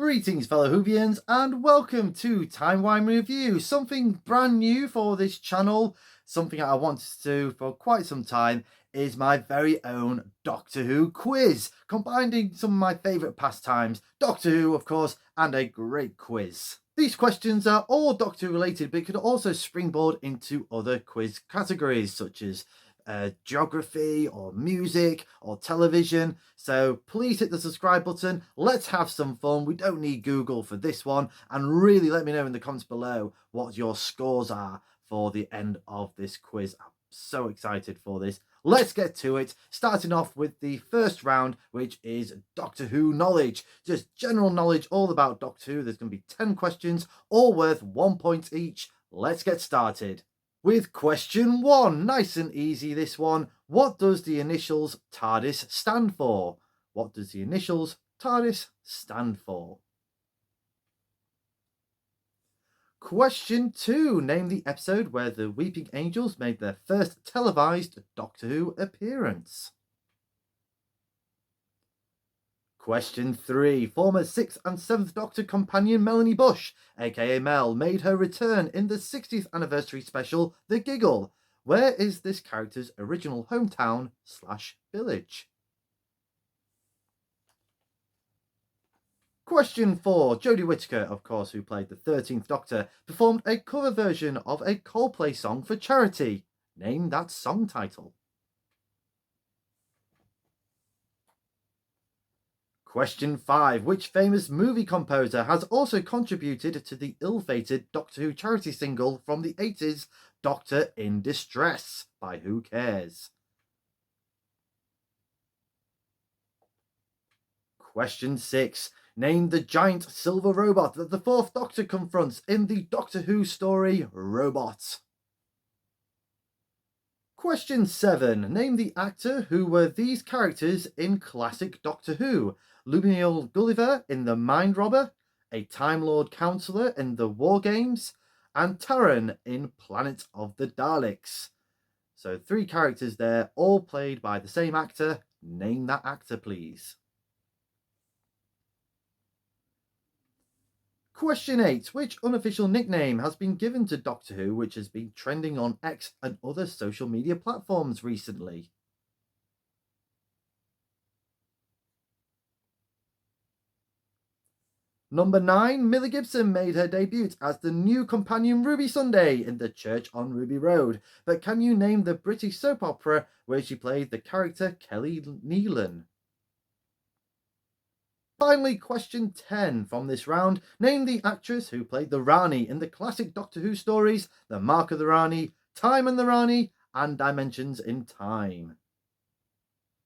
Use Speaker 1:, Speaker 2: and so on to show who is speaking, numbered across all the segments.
Speaker 1: Greetings fellow Whovians and welcome to Timey Wimey Review, something brand new for this channel, something that I wanted to do for quite some time is my very own Doctor Who quiz, combining some of my favourite pastimes, Doctor Who of course, and a great quiz. These questions are all Doctor Who related but could also springboard into other quiz categories such as geography or music or television, so please hit the subscribe button. Let's have some fun. We don't need Google for this one, and really let me know in the comments below what your scores are for the end of this quiz. I'm so excited for this. Let's get to it, starting off with the first round, which is Doctor Who knowledge, just general knowledge all about Doctor Who. There's going to be 10 questions, all worth 1 point each. Let's get started with question 1. Nice and easy, this one. What does the initials TARDIS stand for? What does the initials TARDIS stand for? Question 2. Name the episode where the Weeping Angels made their first televised Doctor Who appearance. Question 3. Former 6th and 7th Doctor companion Melanie Bush, aka Mel, made her return in the 60th anniversary special The Giggle. Where is this character's original hometown / village? Question 4. Jodie Whittaker, of course, who played the 13th Doctor, performed a cover version of a Coldplay song for charity. Name that song title. Question 5. Which famous movie composer has also contributed to the ill-fated Doctor Who charity single from the 80s, Doctor in Distress by Who Cares? Question 6. Name the giant silver robot that the 4th Doctor confronts in the Doctor Who story Robot. Question 7. Name the actor who were these characters in classic Doctor Who. Lumiel Gulliver in The Mind Robber, a Time Lord Counselor in The War Games, and Taran in Planet of the Daleks. So 3 characters there, all played by the same actor. Name that actor, please. Question 8. Which unofficial nickname has been given to Doctor Who which has been trending on X and other social media platforms recently? Number 9. Millie Gibson made her debut as the new companion Ruby Sunday in The Church on Ruby Road. But can you name the British soap opera where she played the character Kelly Nealon? Finally, question 10 from this round. Name the actress who played the Rani in the classic Doctor Who stories The Mark of the Rani, Time and the Rani, and Dimensions in Time.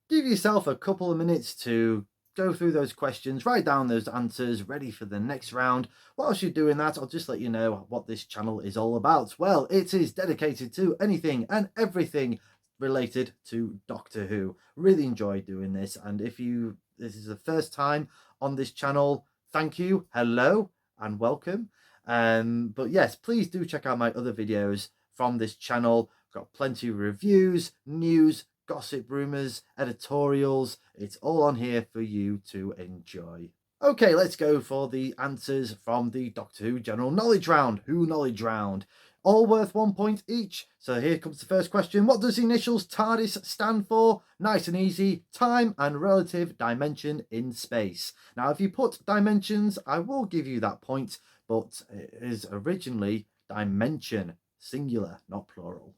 Speaker 1: Give yourself a couple of minutes to go through those questions, write down those answers, ready for the next round. Whilst you're doing that, I'll just let you know what this channel is all about. Well, it is dedicated to anything and everything related to Doctor Who. Really enjoy doing this, and if this is the first time on this channel, thank you, hello, and welcome. But yes, please do check out my other videos from this channel. I've got plenty of reviews, news, gossip, rumours, editorials. It's all on here for you to enjoy. Okay, let's go for the answers from the Doctor Who general knowledge round, Who knowledge round. All worth 1 point each. So here comes the first question. What does the initials TARDIS stand for? Nice and easy. Time and relative dimension in space. Now, if you put dimensions, I will give you that point, but it is originally dimension, singular, not plural.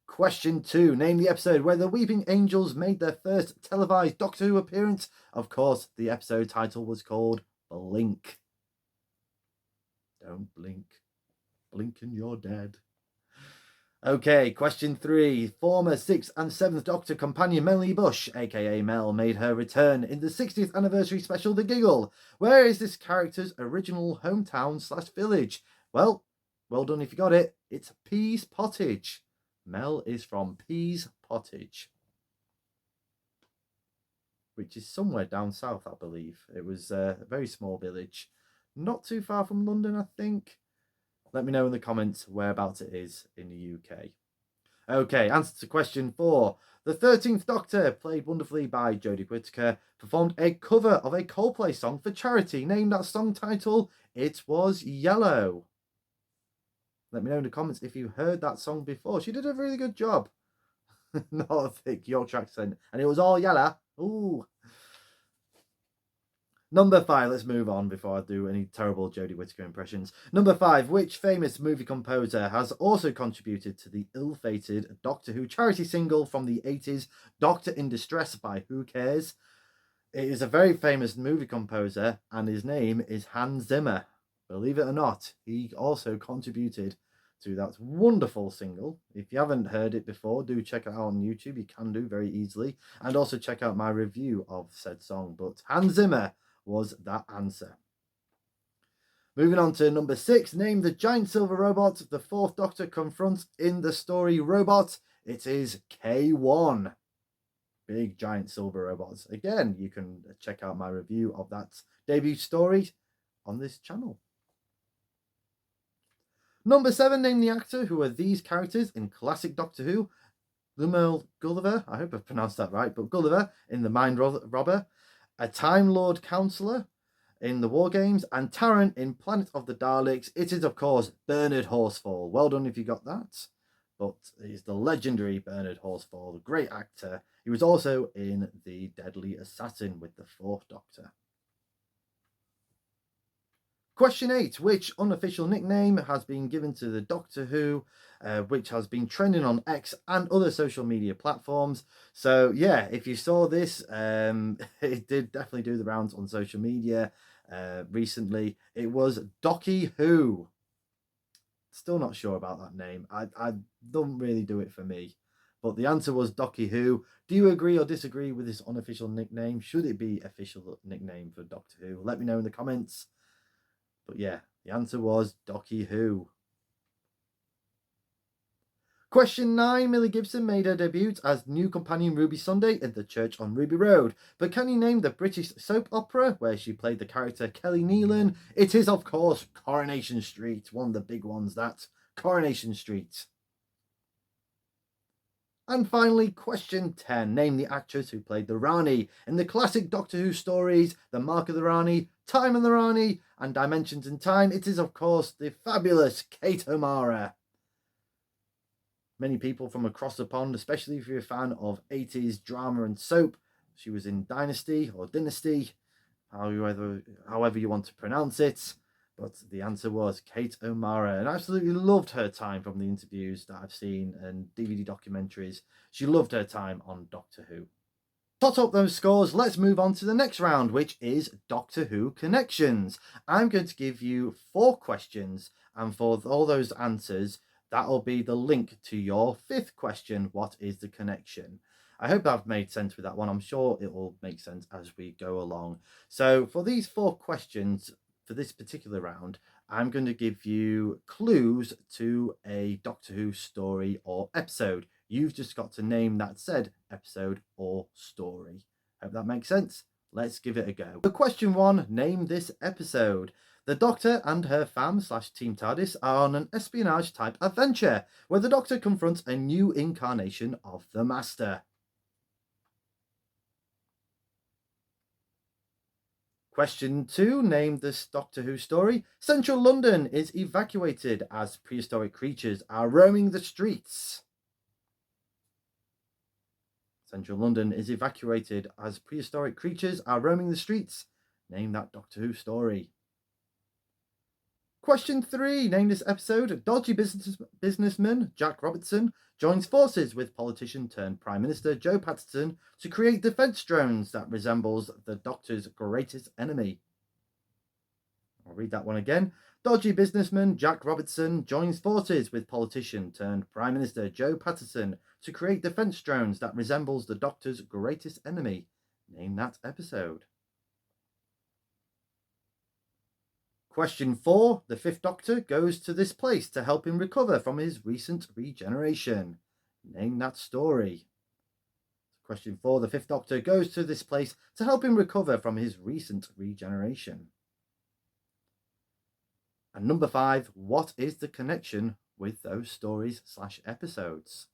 Speaker 1: Question 2. Name the episode where the Weeping Angels made their first televised Doctor Who appearance. Of course, the episode title was called Blink. Don't blink. Blink and you're dead. Okay, question 3. Former 6th and 7th Doctor companion Melanie Bush, aka Mel, made her return in the 60th anniversary special The Giggle. Where is this character's original hometown / village? Well done if you got it. It's Pease Pottage. Mel is from Pease Pottage, which is somewhere down south, I believe. It was a very small village, not too far from London, I think. Let me know in the comments whereabouts it is in the UK. Okay, answer to question 4. The 13th Doctor, played wonderfully by Jodie Whittaker, performed a cover of a Coldplay song for charity. Name that song title. It was Yellow. Let me know in the comments if you heard that song before. She did a really good job. Not a thick Yorkshire accent. And it was all yellow. Ooh. Number 5, let's move on before I do any terrible Jodie Whittaker impressions. Number 5, which famous movie composer has also contributed to the ill-fated Doctor Who charity single from the 80s, Doctor in Distress by Who Cares? It is a very famous movie composer, and his name is Hans Zimmer. Believe it or not, he also contributed to that wonderful single. If you haven't heard it before, do check it out on YouTube. You can do very easily. And also check out my review of said song. But Hans Zimmer was that answer. Moving on to number 6, name the giant silver robot the 4th Doctor confronts in the story Robot. It is K1. Big giant silver robots. Again, you can check out my review of that debut story on this channel. Number 7, name the actor who are these characters in classic Doctor Who. Lumal Gulliver, I hope I've pronounced that right, but Gulliver in The Mind Robber, a Time Lord Counselor in the War Games, and Taran in Planet of the Daleks. It is, of course, Bernard Horsfall. Well done if you got that. But he's the legendary Bernard Horsfall, the great actor. He was also in The Deadly Assassin with the 4th Doctor. Question 8. Which unofficial nickname has been given to the Doctor Who, which has been trending on X and other social media platforms? So, yeah, if you saw this, it did definitely do the rounds on social media recently. It was Docky Who. Still not sure about that name. I don't really do it for me. But the answer was Docky Who. Do you agree or disagree with this unofficial nickname? Should it be official nickname for Doctor Who? Let me know in the comments. But yeah, the answer was Docky Who. Question 9. Millie Gibson made her debut as new companion Ruby Sunday in The Church on Ruby Road. But can you name the British soap opera where she played the character Kelly Nealon? It is, of course, Coronation Street. One of the big ones, that's Coronation Street. And finally, question 10. Name the actress who played the Rani in the classic Doctor Who stories, The Mark of the Rani, Time and the Rani, and Dimensions in Time. It is, of course, the fabulous Kate O'Mara. Many people from across the pond, especially if you're a fan of 80s drama and soap. She was in Dynasty or Dynasty, however you want to pronounce it. But the answer was Kate O'Mara, and I absolutely loved her time from the interviews that I've seen and DVD documentaries. She loved her time on Doctor Who. Tot up those scores, let's move on to the next round, which is Doctor Who Connections. I'm going to give you 4 questions, and for all those answers, that'll be the link to your 5th question. What is the connection? I hope I've made sense with that one. I'm sure it will make sense as we go along. So for these 4 questions, for this particular round, I'm going to give you clues to a Doctor Who story or episode. You've just got to name that said episode or story. Hope that makes sense. Let's give it a go. So question 1, name this episode. The Doctor and her fam/Team TARDIS are on an espionage type adventure where the Doctor confronts a new incarnation of the Master. Question 2, name this Doctor Who story. Central London is evacuated as prehistoric creatures are roaming the streets. Central London is evacuated as prehistoric creatures are roaming the streets. Name that Doctor Who story. Question 3, name this episode. Dodgy businessman Jack Robertson joins forces with politician turned Prime Minister Joe Patterson to create defence drones that resembles the Doctor's greatest enemy. I'll read that one again. Dodgy businessman Jack Robertson joins forces with politician turned Prime Minister Joe Patterson to create defence drones that resembles the Doctor's greatest enemy. Name that episode. Question 4. The 5th Doctor goes to this place to help him recover from his recent regeneration. Name that story. Question 4. The 5th Doctor goes to this place to help him recover from his recent regeneration. And number 5. What is the connection with those stories/episodes?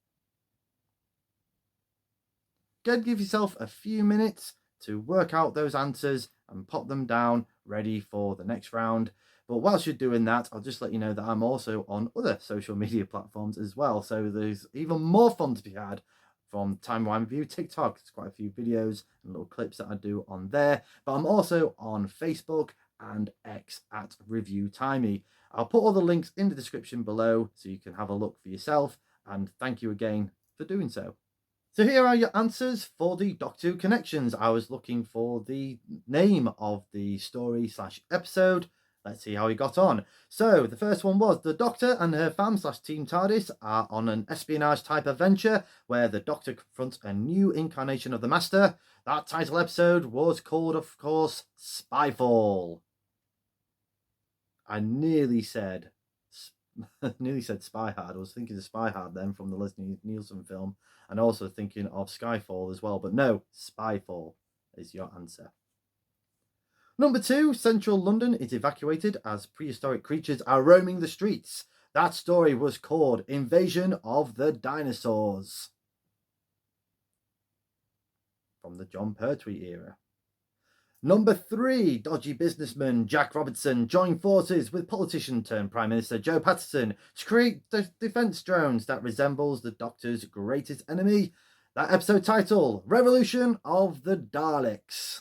Speaker 1: again, give yourself a few minutes to work out those answers and pop them down ready for the next round. But whilst you're doing that, I'll just let you know that I'm also on other social media platforms as well. So there's even more fun to be had from Timey Wimey View. TikTok, there's quite a few videos and little clips that I do on there. But I'm also on Facebook and X at Review Timey. I'll put all the links in the description below so you can have a look for yourself. And thank you again for doing so. So here are your answers for the Doctor Who connections. I was looking for the name of the story / episode. Let's see how he got on. So the first one was the Doctor and her fam / Team TARDIS are on an espionage type adventure where the Doctor confronts a new incarnation of the Master. That title episode was called, of course, Spyfall. I nearly said Spy Hard. I was thinking of Spy Hard then from the Leslie Nielsen film, and also thinking of Skyfall as well. But no, Spyfall is your answer. Number 2, central London is evacuated as prehistoric creatures are roaming the streets. That story was called Invasion of the Dinosaurs, from the John Pertwee era. Number 3, dodgy businessman Jack Robertson joined forces with politician turned Prime Minister Joe Patterson to create the defence drones that resembles the Doctor's greatest enemy. That episode title, Revolution of the Daleks.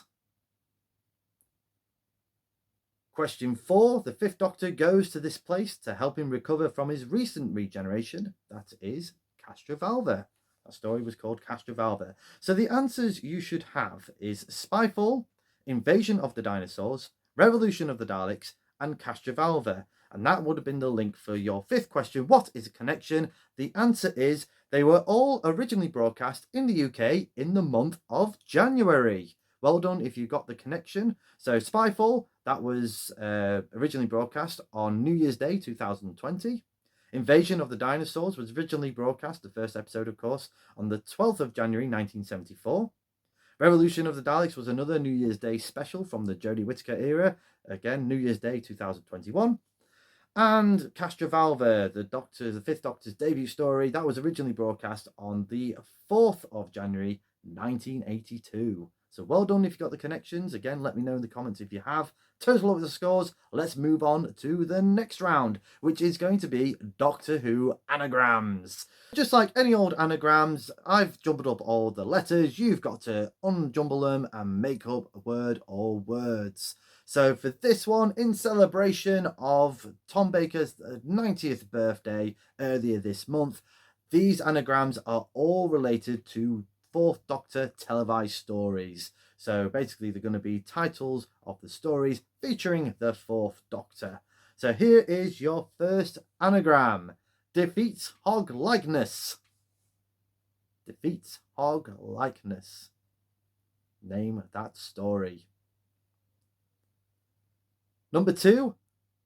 Speaker 1: Question 4, the 5th Doctor goes to this place to help him recover from his recent regeneration. That is Castrovalva. That story was called Castrovalva. So the answers you should have is Spyfall, Invasion of the Dinosaurs, Revolution of the Daleks, and Castrovalva. And that would have been the link for your 5th question. What is a connection? The answer is they were all originally broadcast in the UK in the month of January. Well done if you got the connection. So Spyfall, that was originally broadcast on New Year's Day 2020. Invasion of the Dinosaurs was originally broadcast, the first episode of course, on the 12th of January 1974. Revolution of the Daleks was another New Year's Day special from the Jodie Whittaker era, again New Year's Day 2021. And Castrovalva, the 5th Doctor's debut story, that was originally broadcast on the 4th of January 1982. So well done if you got the connections. Again, let me know in the comments if you have. Total up the scores. Let's move on to the next round, which is going to be Doctor Who anagrams. Just like any old anagrams, I've jumbled up all the letters. You've got to unjumble them and make up a word or words. So for this one, in celebration of Tom Baker's 90th birthday earlier this month, these anagrams are all related to 4th Doctor televised stories. So basically they're going to be titles of the stories featuring the 4th Doctor. So here is your first anagram. Defeats Hog likeness. Defeats Hog likeness. Name that story. Number 2,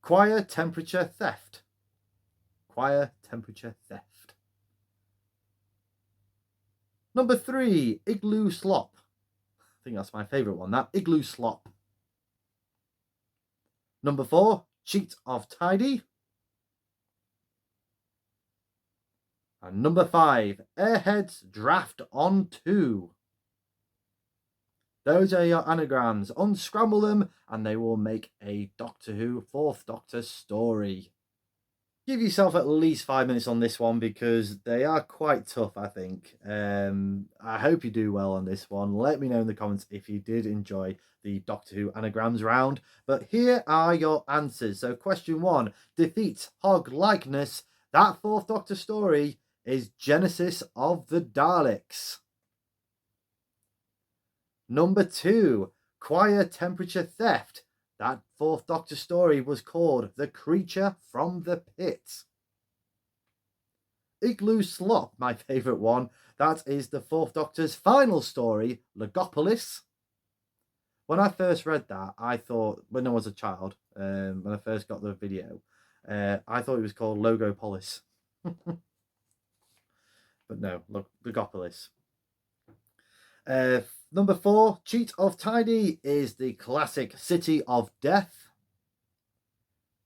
Speaker 1: choir temperature theft. Choir temperature theft. Number 3, igloo slop. I think that's my favourite one, that. Igloo slop. Number 4, cheat of tidy. And number 5, Airheads draft on 2. Those are your anagrams. Unscramble them and they will make a Doctor Who 4th Doctor story. Give yourself at least 5 minutes on this one because they are quite tough, I think. I hope you do well on this one. Let me know in the comments if you did enjoy the Doctor Who anagrams round. But here are your answers. So question 1, defeat Hog likeness. That 4th Doctor story is Genesis of the Daleks. Number 2, choir temperature theft. That 4th Doctor story was called The Creature from the Pit. Igloo Slop, my favourite one. That is the 4th Doctor's final story, Legopolis. When I first read that, I thought, when I was a child, when I first got the video, I thought it was called Logopolis. But no, Legopolis. Number 4, Cheat of Tidy is the classic City of Death.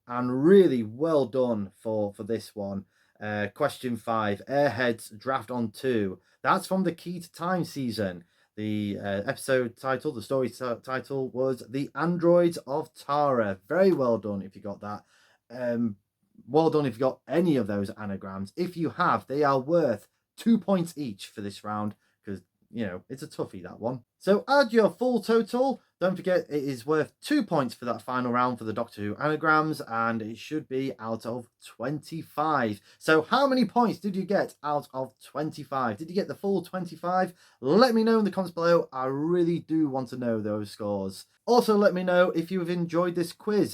Speaker 1: And really well done for this one. Question 5, Airheads Draft on 2. That's from the Key to Time season. The episode title, the story title was The Androids of Tara. Very well done if you got that. Well done if you got any of those anagrams. If you have, they are worth 2 points each for this round because, you know, it's a toughie, that one. So add your full total. Don't forget, it is worth 2 points for that final round for the Doctor Who anagrams, and it should be out of 25. So how many points did you get out of 25? Did you get the full 25? Let me know in the comments below. I really do want to know those scores. Also, let me know if you have enjoyed this quiz.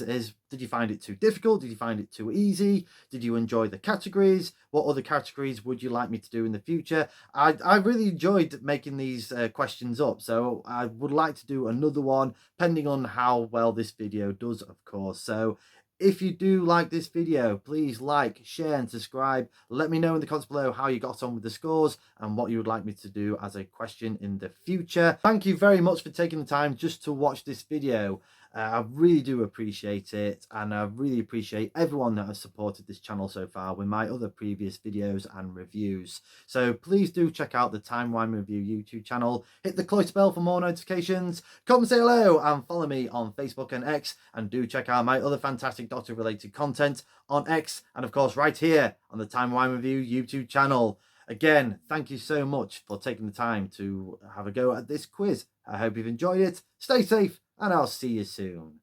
Speaker 1: Did you find it too difficult? Did you find it too easy? Did you enjoy the categories? What other categories would you like me to do in the future? I really enjoyed making these questions up, so I would like to do another one, depending on how well this video does, of course. So if you do like this video, please like, share and subscribe. Let me know in the comments below how you got on with the scores and what you would like me to do as a question in the future. Thank you very much for taking the time just to watch this video. I really do appreciate it, and I really appreciate everyone that has supported this channel so far with my other previous videos and reviews. So please do check out the Timey Wimey Review YouTube channel, hit the clock bell for more notifications, come say hello and follow me on Facebook and X, and do check out my other fantastic Doctor related content on X and of course right here on the Timey Wimey Review YouTube channel. Again, thank you so much for taking the time to have a go at this quiz. I hope you've enjoyed it. Stay safe, and I'll see you soon.